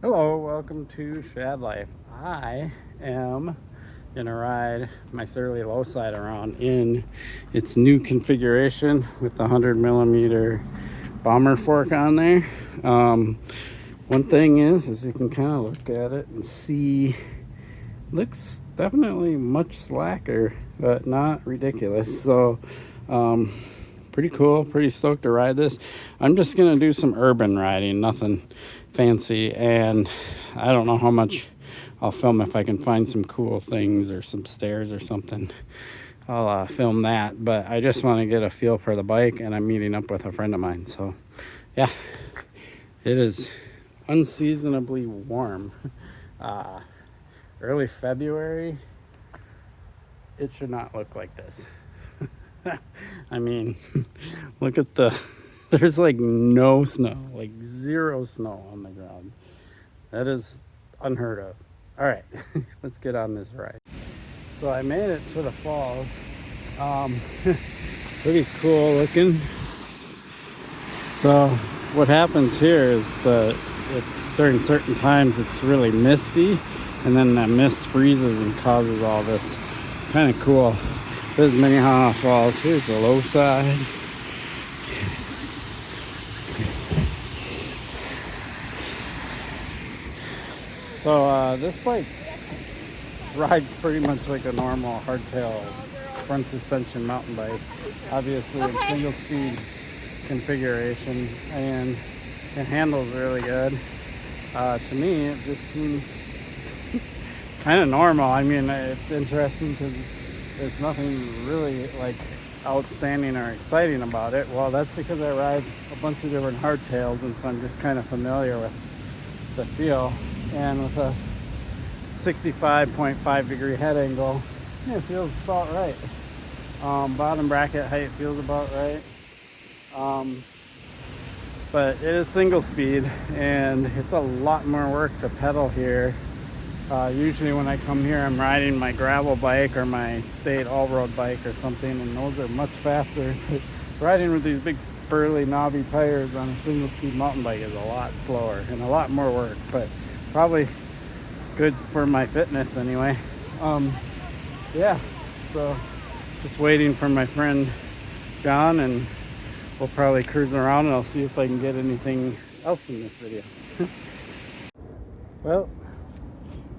Hello, welcome to Shad Life. I am gonna ride my Surly Lowside around in its new configuration with the 100mm bomber fork on there. One thing is you can kind of look at it and see, looks definitely much slacker, but not ridiculous. So pretty cool, pretty stoked to ride this. I'm just gonna do some urban riding, nothing fancy, and I don't know how much I'll film. If I can find some cool things or some stairs or something, I'll film that. But I just want to get a feel for the bike, and I'm meeting up with a friend of mine. So yeah, it is unseasonably warm. Early February, it should not look like this. I mean, look at there's like no snow, like zero snow on the ground. That is unheard of. All right, let's get on this ride. So I made it to the falls. Pretty cool looking. So what happens here is that during certain times it's really misty, and then that mist freezes and causes all this. It's kind of cool. There's Minneapolis Falls. Here's the low side. So this bike rides pretty much like a normal hardtail front suspension mountain bike. Obviously in single speed configuration, and it handles really good. To me, it just seems kind of normal. I mean, it's interesting because there's nothing really like outstanding or exciting about it. Well, that's because I ride a bunch of different hardtails, and so I'm just kind of familiar with the feel. And with a 65.5 degree head angle, it feels about right. Bottom bracket height feels about right. But it is single speed, and it's a lot more work to pedal here. Usually when I come here, I'm riding my gravel bike or my state all-road bike or something, and those are much faster. Riding with these big burly knobby tires on a single speed mountain bike is a lot slower and a lot more work, but probably good for my fitness anyway. Yeah, so just waiting for my friend John, and we'll probably cruise around, and I'll see if I can get anything else in this video. Well,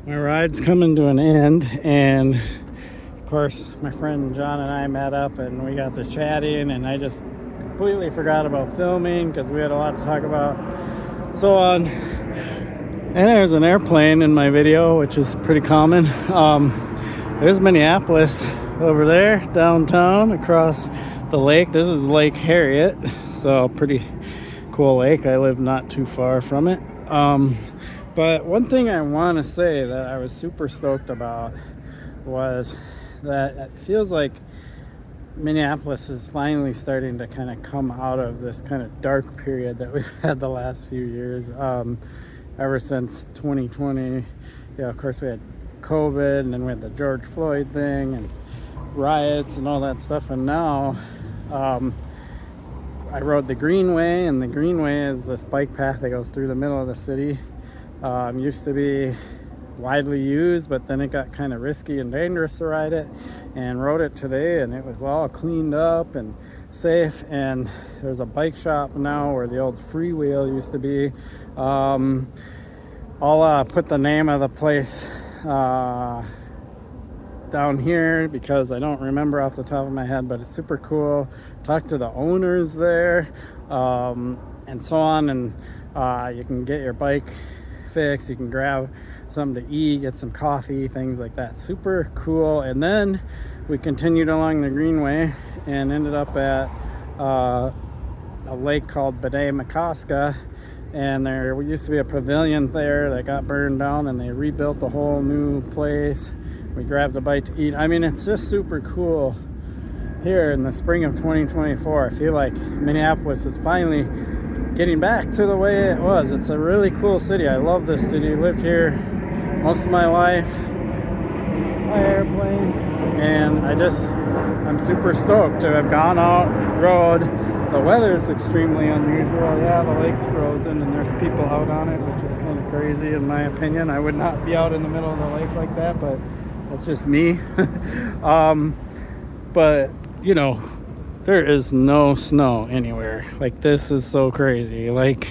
my ride's coming to an end, and of course my friend John and I met up and we got to chatting, and I just completely forgot about filming because we had a lot to talk about, so on. And there's an airplane in my video, which is pretty common. There's Minneapolis over there, downtown, across the lake. This is Lake Harriet, so pretty cool lake. I live not too far from it. But one thing I want to say that I was super stoked about was that it feels like Minneapolis is finally starting to kind of come out of this kind of dark period that we've had the last few years. Ever since 2020, of course we had COVID, and then we had the George Floyd thing and riots and all that stuff. And now I rode the Greenway, and the Greenway is this bike path that goes through the middle of the city. Used to be widely used, but then it got kind of risky and dangerous to ride it, and rode it today, and it was all cleaned up and safe. And there's a bike shop now where the old Freewheel used to be. I'll put the name of the place down here because I don't remember off the top of my head, but it's super cool. Talk to the owners there, and so on, and you can get your bike fixed, you can grab something to eat, get some coffee, things like that. Super cool. And then we continued along the Greenway and ended up at a lake called Minneapolis, and there used to be a pavilion there that got burned down, and they rebuilt a whole new place. We grabbed a bite to eat. I mean, it's just super cool here in the spring of 2024. I feel like Minneapolis is finally getting back to the way it was. It's a really cool city. I love this city. Lived here most of my life by airplane, and I'm super stoked to have gone out, rode The weather is extremely unusual. Yeah, the lake's frozen and there's people out on it, which is kind of crazy in my opinion. I would not be out in the middle of the lake like that, but that's just me. But, you know, there is no snow anywhere. Like, this is so crazy. Like,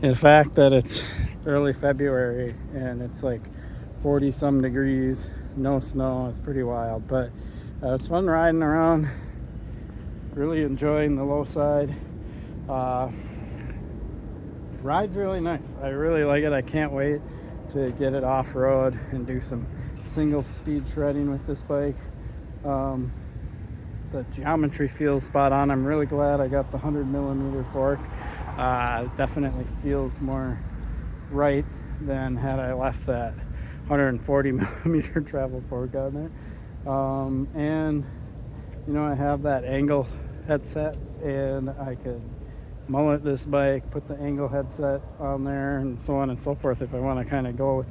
the fact that it's early February and it's like 40 some degrees, no snow, is pretty wild. But it's fun riding around. Really enjoying the Lowside. Ride's really nice. I really like it. I can't wait to get it off-road and do some single speed shredding with this bike. The geometry feels spot on. I'm really glad I got the 100mm fork. Definitely feels more right than had I left that 140mm travel fork on there. And you know, I have that angle headset, and I could mullet this bike, put the angle headset on there, and so on and so forth if I want to kind of go with,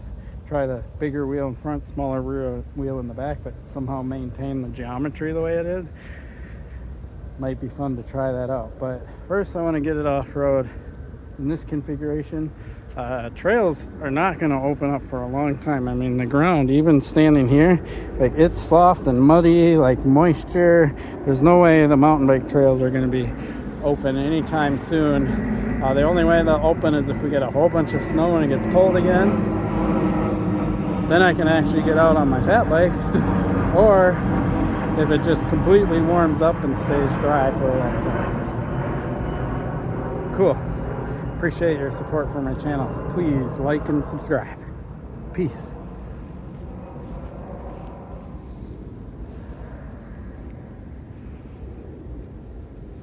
try the bigger wheel in front, smaller rear wheel in the back, but somehow maintain the geometry the way it is. Might be fun to try that out. But first I want to get it off-road in this configuration. Trails are not going to open up for a long time. I mean, the ground, even standing here, like, it's soft and muddy, like moisture. There's no way the mountain bike trails are going to be open anytime soon. The only way they'll open is if we get a whole bunch of snow and it gets cold again. Then I can actually get out on my fat bike. Or if it just completely warms up and stays dry for a long time. Cool. Appreciate your support for my channel. Please like and subscribe. Peace.